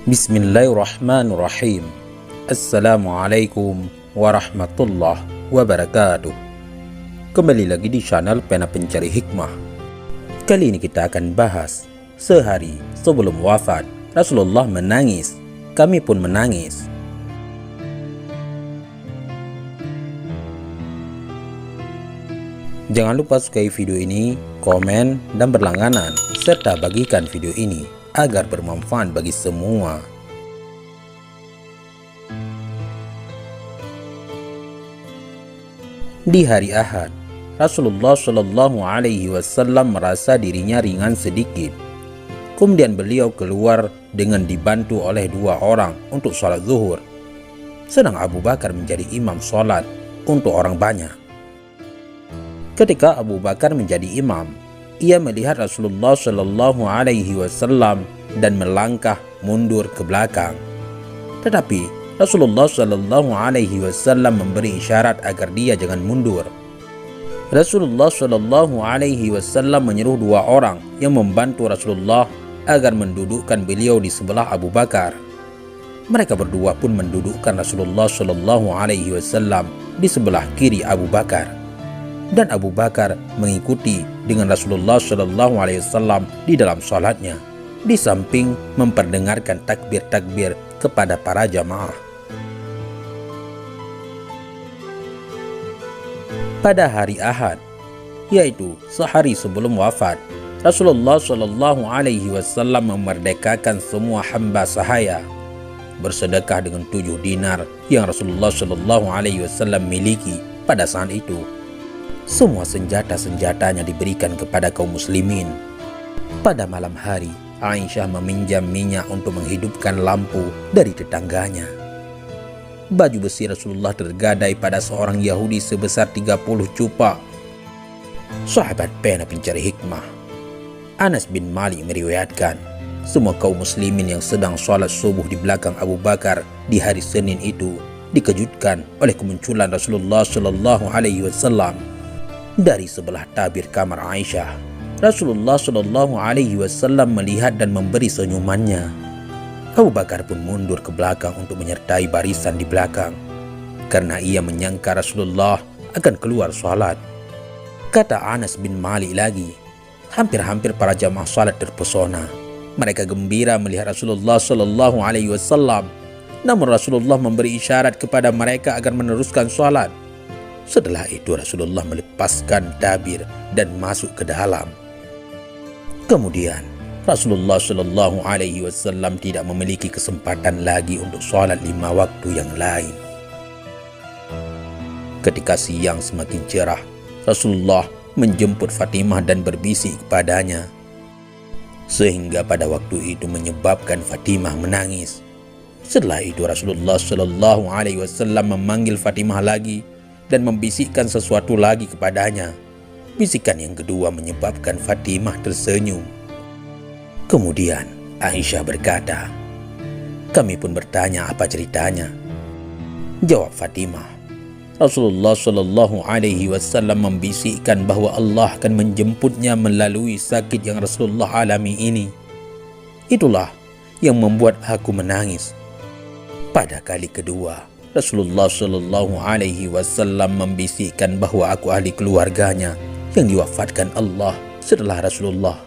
Bismillahirrahmanirrahim. Assalamualaikum warahmatullahi wabarakatuh. Kembali lagi di channel Pena Pencari Hikmah. Kali ini kita akan bahas sehari sebelum wafat Rasulullah menangis, kami pun menangis. Jangan lupa sukai video ini, komen, dan berlangganan, serta bagikan video ini agar bermanfaat bagi semua. Di hari Ahad, Rasulullah Shallallahu Alaihi Wasallam merasa dirinya ringan sedikit. Kemudian beliau keluar dengan dibantu oleh dua orang untuk sholat zuhur. Sedang Abu Bakar menjadi imam sholat untuk orang banyak. Ketika Abu Bakar menjadi imam, ia melihat Rasulullah Shallallahu Alaihi Wasallam dan melangkah mundur ke belakang. Tetapi Rasulullah Shallallahu Alaihi Wasallam memberi isyarat agar dia jangan mundur. Rasulullah Shallallahu Alaihi Wasallam menyuruh dua orang yang membantu Rasulullah agar mendudukkan beliau di sebelah Abu Bakar. Mereka berdua pun mendudukkan Rasulullah Shallallahu Alaihi Wasallam di sebelah kiri Abu Bakar. Dan Abu Bakar mengikuti dengan Rasulullah Shallallahu Alaihi Wasallam di dalam sholatnya, di samping memperdengarkan takbir-takbir kepada para jamaah. Pada hari Ahad, yaitu sehari sebelum wafat, Rasulullah Shallallahu Alaihi Wasallam memerdekakan semua hamba sahaya, bersedekah dengan 7 dinar yang Rasulullah Shallallahu Alaihi Wasallam miliki pada saat itu. Semua senjata-senjatanya diberikan kepada kaum muslimin. Pada malam hari, Aisyah meminjam minyak untuk menghidupkan lampu dari tetangganya. Baju besi Rasulullah tergadai pada seorang Yahudi sebesar 30 cupa. Sahabat Pena Pencari Hikmah Anas bin Malik meriwayatkan, semua kaum muslimin yang sedang sholat subuh di belakang Abu Bakar di hari Senin itu dikejutkan oleh kemunculan Rasulullah Shallallahu Alaihi Wasallam dari sebelah tabir kamar Aisyah. Rasulullah Shallallahu Alaihi Wasallam melihat dan memberi senyumannya. Abu Bakar pun mundur ke belakang untuk menyertai barisan di belakang, karena ia menyangka Rasulullah akan keluar sholat. Kata Anas bin Malik lagi, hampir-hampir para jamaah sholat terpesona. Mereka gembira melihat Rasulullah Shallallahu Alaihi Wasallam. Namun Rasulullah memberi isyarat kepada mereka agar meneruskan sholat. Setelah itu Rasulullah melepaskan tabir dan masuk ke dalam. Kemudian Rasulullah Shallallahu Alaihi Wasallam tidak memiliki kesempatan lagi untuk sholat 5 waktu yang lain. Ketika siang semakin cerah, Rasulullah menjemput Fatimah dan berbisik kepadanya, sehingga pada waktu itu menyebabkan Fatimah menangis. Setelah itu Rasulullah Shallallahu Alaihi Wasallam memanggil Fatimah lagi dan membisikkan sesuatu lagi kepadanya. Bisikan yang kedua menyebabkan Fatimah tersenyum. Kemudian Aisyah berkata, kami pun bertanya apa ceritanya. Jawab Fatimah, Rasulullah Shallallahu Alaihi Wasallam membisikkan bahwa Allah akan menjemputnya melalui sakit yang Rasulullah alami ini. Itulah yang membuat aku menangis. Pada kali kedua, Rasulullah Shallallahu Alaihi Wasallam membisikkan bahwa aku ahli keluarganya yang diwafatkan Allah setelah Rasulullah.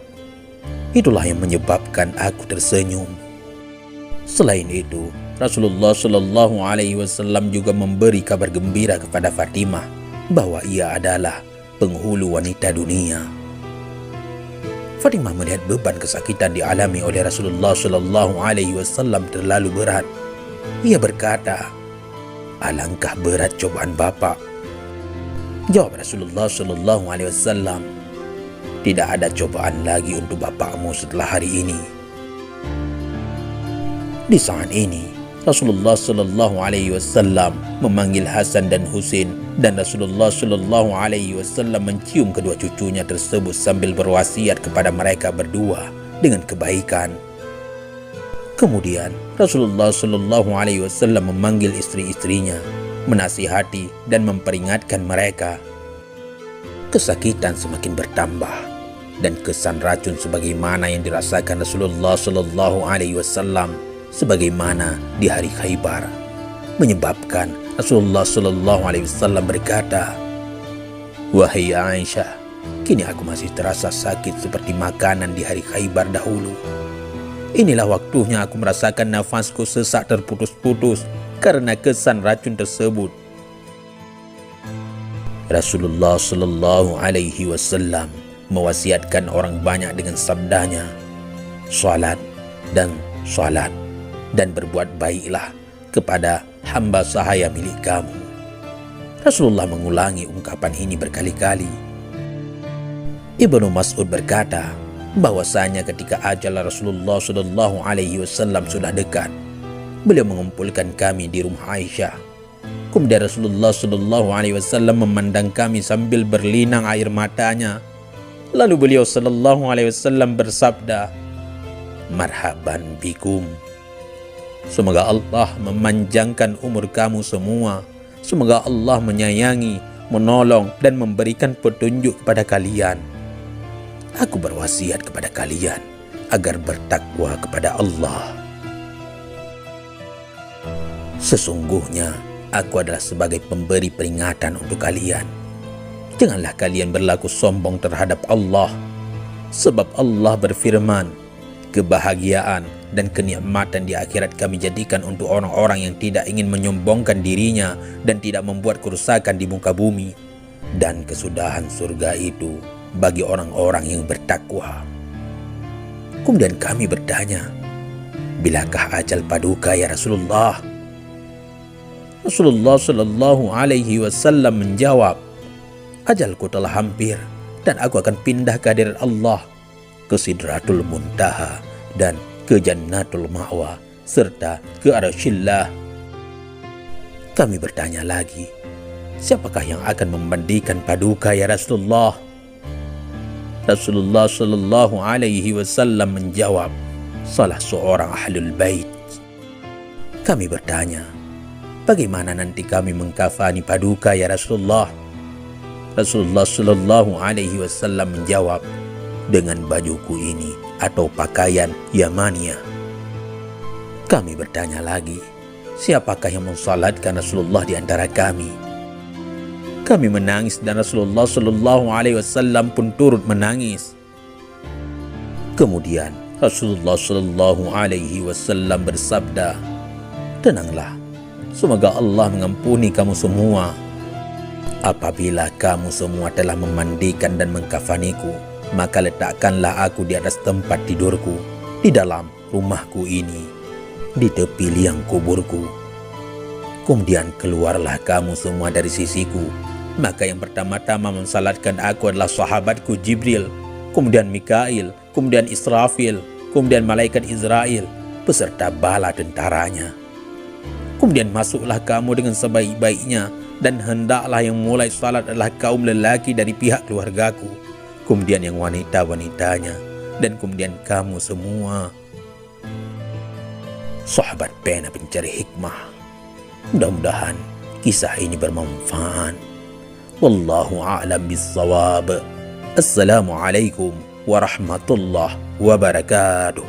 Itulah yang menyebabkan aku tersenyum. Selain itu, Rasulullah Shallallahu Alaihi Wasallam juga memberi kabar gembira kepada Fatimah bahwa ia adalah penghulu wanita dunia. Fatimah melihat beban kesakitan dialami oleh Rasulullah Shallallahu Alaihi Wasallam terlalu berat. Ia berkata, alangkah berat cobaan Bapak. Jawab Rasulullah Shallallahu Alaihi Wasallam, tidak ada cobaan lagi untuk bapakmu setelah hari ini. Di saat ini Rasulullah Shallallahu Alaihi Wasallam memanggil Hasan dan Husain, dan Rasulullah Shallallahu Alaihi Wasallam mencium kedua cucunya tersebut sambil berwasiat kepada mereka berdua dengan kebaikan. Kemudian Rasulullah Shallallahu Alaihi Wasallam memanggil istri-istrinya, menasihati dan memperingatkan mereka. Kesakitan semakin bertambah dan kesan racun sebagaimana yang dirasakan Rasulullah Shallallahu Alaihi Wasallam sebagaimana di hari Khaybar, menyebabkan Rasulullah Shallallahu Alaihi Wasallam berkata, "Wahai Aisyah, kini aku masih terasa sakit seperti makanan di hari Khaybar dahulu. Inilah waktunya aku merasakan nafasku sesak terputus-putus karena kesan racun tersebut." Rasulullah Shallallahu Alaihi Wasallam mewasiatkan orang banyak dengan sabdanya, "Salat dan salat, dan berbuat baiklah kepada hamba sahaya milik kamu." Rasulullah mengulangi ungkapan ini berkali-kali. Ibnu Mas'ud berkata bahwasanya ketika ajal Rasulullah Shallallahu Alaihi Wasallam sudah dekat, beliau mengumpulkan kami di rumah Aisyah. Kemudian Rasulullah Shallallahu Alaihi Wasallam memandang kami sambil berlinang air matanya. Lalu beliau Shallallahu Alaihi Wasallam bersabda, "Marhaban bikum. Semoga Allah memanjangkan umur kamu semua. Semoga Allah menyayangi, menolong, dan memberikan petunjuk kepada kalian. Aku berwasiat kepada kalian agar bertakwa kepada Allah. Sesungguhnya aku adalah sebagai pemberi peringatan untuk kalian. Janganlah kalian berlaku sombong terhadap Allah, sebab Allah berfirman, kebahagiaan dan kenikmatan di akhirat kami jadikan untuk orang-orang yang tidak ingin menyombongkan dirinya dan tidak membuat kerusakan di muka bumi. Dan kesudahan surga itu bagi orang-orang yang bertakwa." Kemudian kami bertanya, "Bilakah ajal paduka ya Rasulullah?" Rasulullah Shallallahu Alaihi Wasallam menjawab, "Ajalku telah hampir dan aku akan pindah ke hadirat Allah, ke Sidratul Muntaha dan ke Jannatul Ma'wa serta ke Arsyillah." Kami bertanya lagi, "Siapakah yang akan memandikan paduka ya Rasulullah?" Rasulullah Shallallahu Alaihi Wasallam menjawab, "Salah seorang ahlul bait." Kami bertanya, "Bagaimana nanti kami mengkafani paduka ya Rasulullah?" Rasulullah Shallallahu Alaihi Wasallam menjawab, "Dengan bajuku ini atau pakaian Yamaniyah." Kami bertanya lagi, "Siapakah yang mensalatkan Rasulullah di antara kami?" Kami menangis dan Rasulullah Shallallahu Alaihi Wasallam pun turut menangis. Kemudian Rasulullah Shallallahu Alaihi Wasallam bersabda, "Tenanglah, semoga Allah mengampuni kamu semua. Apabila kamu semua telah memandikan dan mengkafaniku, maka letakkanlah aku di atas tempat tidurku di dalam rumahku ini, di tepi liang kuburku. Kemudian keluarlah kamu semua dari sisiku. Maka yang pertama-tama mensalatkan aku adalah sahabatku Jibril, kemudian Mikail, kemudian Israfil, kemudian malaikat Israel beserta bala tentaranya. Kemudian masuklah kamu dengan sebaik-baiknya, dan hendaklah yang mulai salat adalah kaum lelaki dari pihak keluargaku, kemudian yang wanita-wanitanya, dan kemudian kamu semua." Sahabat pena pencari hikmah, mudah-mudahan kisah ini bermanfaat. Wallahu a'lam bissawab. Assalamualaikum warahmatullahi wabarakatuh.